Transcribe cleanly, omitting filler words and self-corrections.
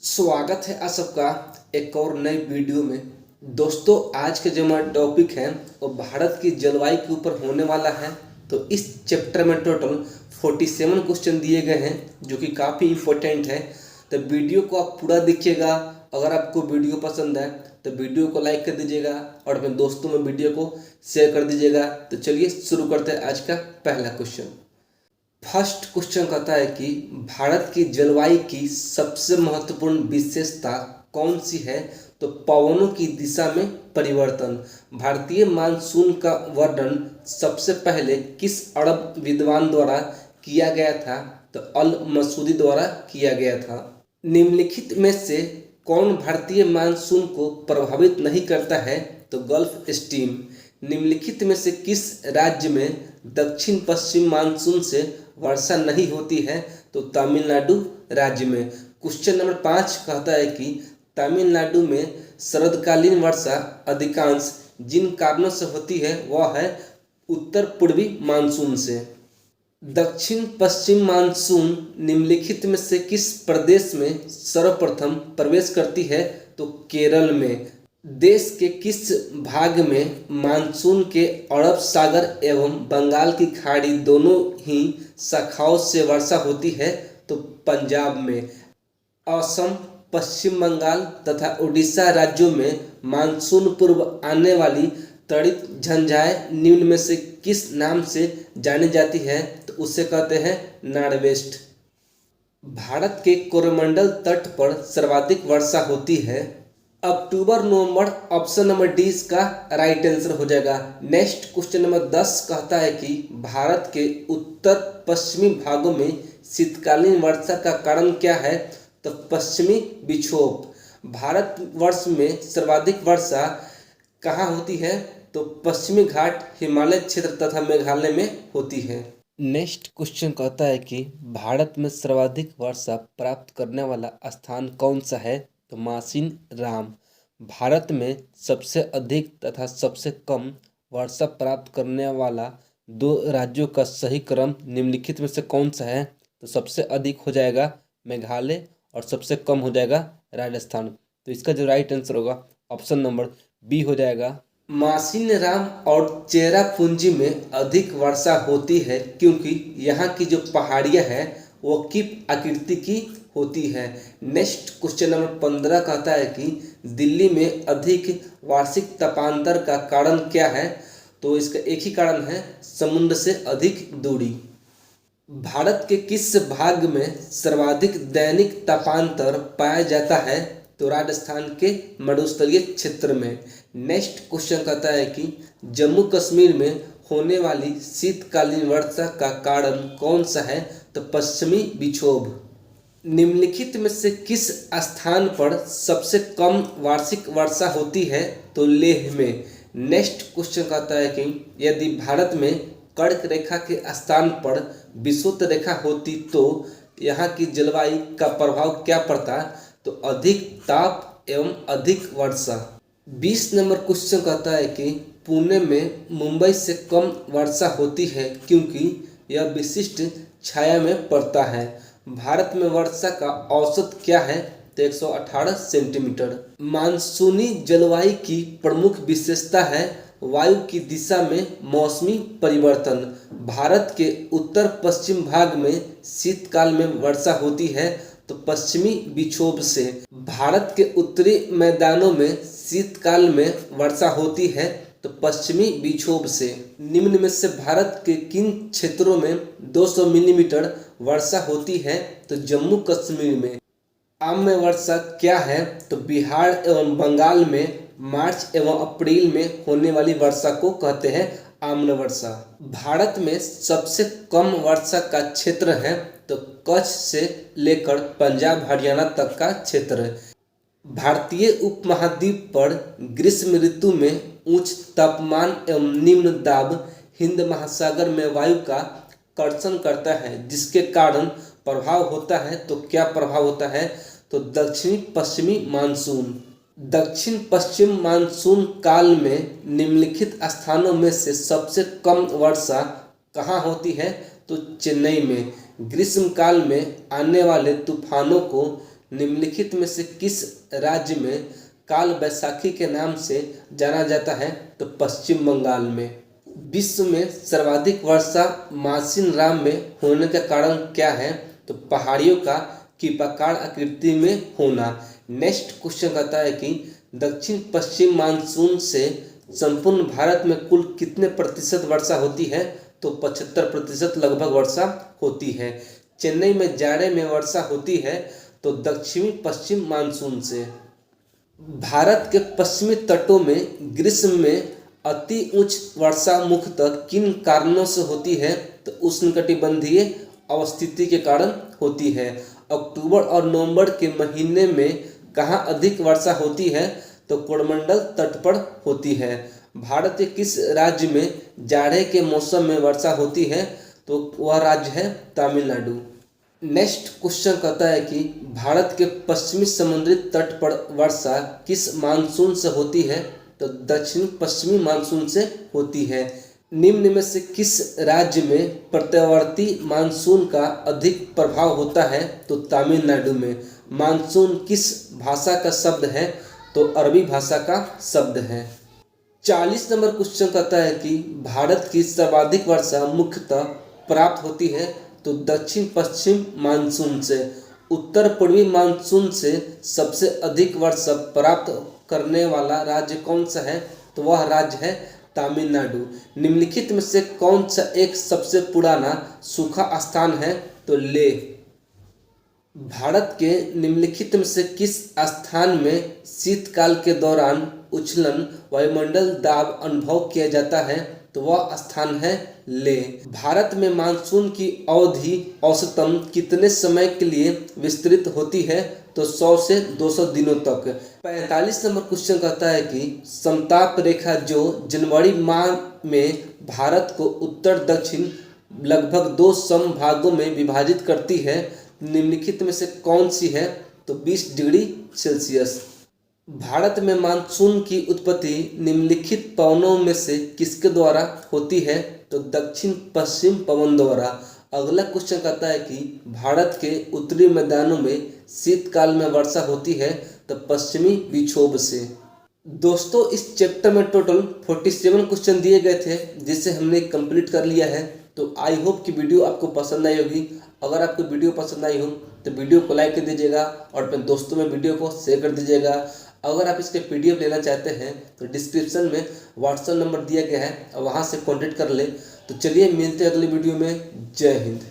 स्वागत है आप सबका एक और नई वीडियो में। दोस्तों, आज का जो हमारा टॉपिक है वो भारत की जलवायु के ऊपर होने वाला है। तो इस चैप्टर में टोटल 47 क्वेश्चन दिए गए हैं जो कि काफ़ी इम्पोर्टेंट है। तो वीडियो को आप पूरा देखिएगा। अगर आपको वीडियो पसंद है तो वीडियो को लाइक कर दीजिएगा और अपने दोस्तों में वीडियो को शेयर कर दीजिएगा। तो चलिए शुरू करते हैं आज का पहला क्वेश्चन। फर्स्ट क्वेश्चन कहता है कि भारत की जलवायु की सबसे महत्वपूर्ण विशेषता कौन सी है। तो पवनों की दिशा में परिवर्तन। भारतीय मानसून का वर्णन सबसे पहले किस अरब विद्वान द्वारा किया गया था। तो अल मसूदी द्वारा किया गया था। निम्नलिखित में से कौन भारतीय मानसून को प्रभावित नहीं करता है। तो गल्फ स्ट्रीम। निम्नलिखित में से किस राज्य में दक्षिण पश्चिम मानसून से वर्षा नहीं होती है। तो तमिलनाडु राज्य में। क्वेश्चन नंबर 5 कहता है कि तमिलनाडु में शरदकालीन वर्षा अधिकांश जिन कारणों से होती है वह है उत्तर पूर्वी मानसून से। दक्षिण पश्चिम मानसून निम्नलिखित में से किस प्रदेश में सर्वप्रथम प्रवेश करती है। तो केरल में। देश के किस भाग में मानसून के अरब सागर एवं बंगाल की खाड़ी दोनों ही शाखाओं से वर्षा होती है। तो पंजाब में। असम, पश्चिम बंगाल तथा उड़ीसा राज्यों में मानसून पूर्व आने वाली त्वरित झंझाएं निम्न में से किस नाम से जानी जाती है। तो उसे कहते हैं नॉर्वेस्ट। भारत के कोरोमंडल तट पर सर्वाधिक वर्षा होती है अक्टूबर नवंबर। ऑप्शन नंबर डी इसका राइट आंसर हो जाएगा। नेक्स्ट क्वेश्चन नंबर 10 कहता है कि भारत के उत्तर पश्चिमी भागों में शीतकालीन वर्षा का कारण क्या है। तो पश्चिमी विक्षोभ। भारतवर्ष में सर्वाधिक वर्षा कहाँ होती है। तो पश्चिमी घाट, हिमालय क्षेत्र तथा मेघालय में होती है। नेक्स्ट क्वेश्चन कहता है कि भारत में सर्वाधिक वर्षा प्राप्त करने वाला स्थान कौन सा है। तो मासिन राम। भारत में सबसे अधिक तथा सबसे कम वर्षा प्राप्त करने वाला दो राज्यों का सही क्रम निम्नलिखित में से कौन सा है। तो सबसे अधिक हो जाएगा मेघालय और सबसे कम हो जाएगा राजस्थान। तो इसका जो राइट आंसर होगा ऑप्शन नंबर बी हो जाएगा। मासिन राम और चेरापूंजी में अधिक वर्षा होती है क्योंकि यहाँ की जो पहाड़ियाँ हैं वो कीप आकृति की होती है। नेक्स्ट क्वेश्चन नंबर 15 कहता है कि दिल्ली में अधिक वार्षिक तापांतर का कारण क्या है। तो इसका एक ही कारण है, समुद्र से अधिक दूरी। भारत के किस भाग में सर्वाधिक दैनिक तापांतर पाया जाता है। तो राजस्थान के मरुस्थलीय क्षेत्र में। नेक्स्ट क्वेश्चन कहता है कि जम्मू कश्मीर में होने वाली शीतकालीन वर्षा का कारण कौन सा है। तो पश्चिमी विक्षोभ। निम्नलिखित में से किस स्थान पर सबसे कम वार्षिक वर्षा होती है। तो लेह में। नेक्स्ट क्वेश्चन कहता है कि यदि भारत में कर्क रेखा के स्थान पर विषुवत रेखा होती तो यहाँ की जलवायु का प्रभाव क्या पड़ता। तो अधिक ताप एवं अधिक वर्षा। 20 नंबर क्वेश्चन कहता है कि पुणे में मुंबई से कम वर्षा होती है क्योंकि यह विशिष्ट छाया में पड़ता है। भारत में वर्षा का औसत क्या है। तो 118 सेंटीमीटर। मानसूनी जलवायु की प्रमुख विशेषता है वायु की दिशा में मौसमी परिवर्तन। भारत के उत्तर पश्चिम भाग में शीतकाल में वर्षा होती है तो पश्चिमी विक्षोभ से। भारत के उत्तरी मैदानों में शीतकाल में वर्षा होती है तो पश्चिमी विक्षोभ से। निम्न में से भारत के किन क्षेत्रों में 200 मिलीमीटर वर्षा होती है। तो जम्मू कश्मीर में। आम्र वर्षा क्या है। तो बिहार एवं बंगाल में मार्च एवं अप्रैल में होने वाली वर्षा को कहते हैं आम्र वर्षा। भारत में सबसे कम वर्षा का क्षेत्र है तो कच्छ से लेकर पंजाब हरियाणा तक का क्षेत्र। भारतीय उपमहाद्वीप पर ग्रीष्म ऋतु में उच्च तापमान एवं निम्न दाब हिंद महासागर में वायु का कर्षण करता है जिसके कारण प्रभाव होता है। तो क्या प्रभाव होता है। तो दक्षिणी पश्चिमी मानसून। दक्षिण पश्चिम मानसून काल में निम्नलिखित स्थानों में से सबसे कम वर्षा कहाँ होती है। तो चेन्नई में। ग्रीष्म काल में आने वाले तूफानों को निम्नलिखित में से किस राज्य में काल वैसाखी के नाम से जाना जाता है? तो पश्चिम बंगाल में। विश्व में सर्वाधिक वर्षा मासिन राम में होने का कारण क्या है? तो पहाड़ियों का कीपाकार आकृति में होना। नेक्स्ट क्वेश्चन कहता है कि दक्षिण पश्चिम मानसून से संपूर्ण भारत में कुल कितने प्रतिशत वर्षा होती है? तो 75% लगभग वर्षा होती है। चेन्नई में जाड़े में वर्षा होती है तो दक्षिणी पश्चिम मानसून से। भारत के पश्चिमी तटों में ग्रीष्म में अति उच्च वर्षा मुख्यतः किन कारणों से होती है? तो उष्णकटिबंधीय अवस्थिति के कारण होती है। अक्टूबर और नवंबर के महीने में कहाँ अधिक वर्षा होती है? तो कोरमंडल तट पर होती है। भारत के किस राज्य में जाड़े के मौसम में वर्षा होती है? तो वह राज्य है तमिलनाडु। नेक्स्ट क्वेश्चन कहता है कि भारत के पश्चिमी समुद्री तट पर वर्षा किस मानसून से होती है? तो दक्षिण पश्चिमी मानसून से होती है। निम्न में से किस राज्य में प्रत्यावर्ती मानसून का अधिक प्रभाव होता है? तो तमिलनाडु में। मानसून किस भाषा का शब्द है? तो अरबी भाषा का शब्द है। 40 नंबर क्वेश्चन कहता है कि भारत की सर्वाधिक वर्षा मुख्यतः प्राप्त होती है तो दक्षिण पश्चिम मानसून से। उत्तर पूर्वी मानसून से सबसे अधिक वर्षा प्राप्त करने वाला राज्य कौन सा है? तो वह राज्य है तमिलनाडु। निम्नलिखित में से कौन सा एक सबसे पुराना सूखा स्थान है? तो लेह। भारत के निम्नलिखित में से किस स्थान में शीतकाल के दौरान उछलन वायुमंडल दाब अनुभव किया जाता है? तो वह स्थान है लेह। भारत में मानसून की अवधि औसतन कितने समय के लिए विस्तृत होती है? तो 100 से 200 दिनों तक। 45 नंबर क्वेश्चन कहता है कि समताप रेखा जो जनवरी माह में भारत को उत्तर दक्षिण लगभग 2 समभागों में विभाजित करती है, निम्नलिखित में से कौन सी है? तो 20 डिग्री सेल्सियस। भारत में मानसून की उत्पत्ति निम्नलिखित पवनों में से किसके द्वारा होती है? तो दक्षिण पश्चिम पवन द्वारा। अगला क्वेश्चन कहता है कि भारत के उत्तरी मैदानों में शीतकाल में वर्षा होती है तो पश्चिमी विक्षोभ से। दोस्तों इस चैप्टर में टोटल 47 क्वेश्चन दिए गए थे जिसे हमने कंप्लीट कर लिया है। तो आई होप कि वीडियो आपको पसंद आई होगी। अगर आपको वीडियो पसंद आई हो तो वीडियो को लाइक कर दीजिएगा और अपने दोस्तों में वीडियो को शेयर कर दीजिएगा। अगर आप इसके PDF लेना चाहते हैं तो डिस्क्रिप्शन में व्हाट्सएप नंबर दिया गया है और वहाँ से कॉन्टेक्ट कर ले। तो चलिए मिलते हैं अगली वीडियो में। जय हिंद।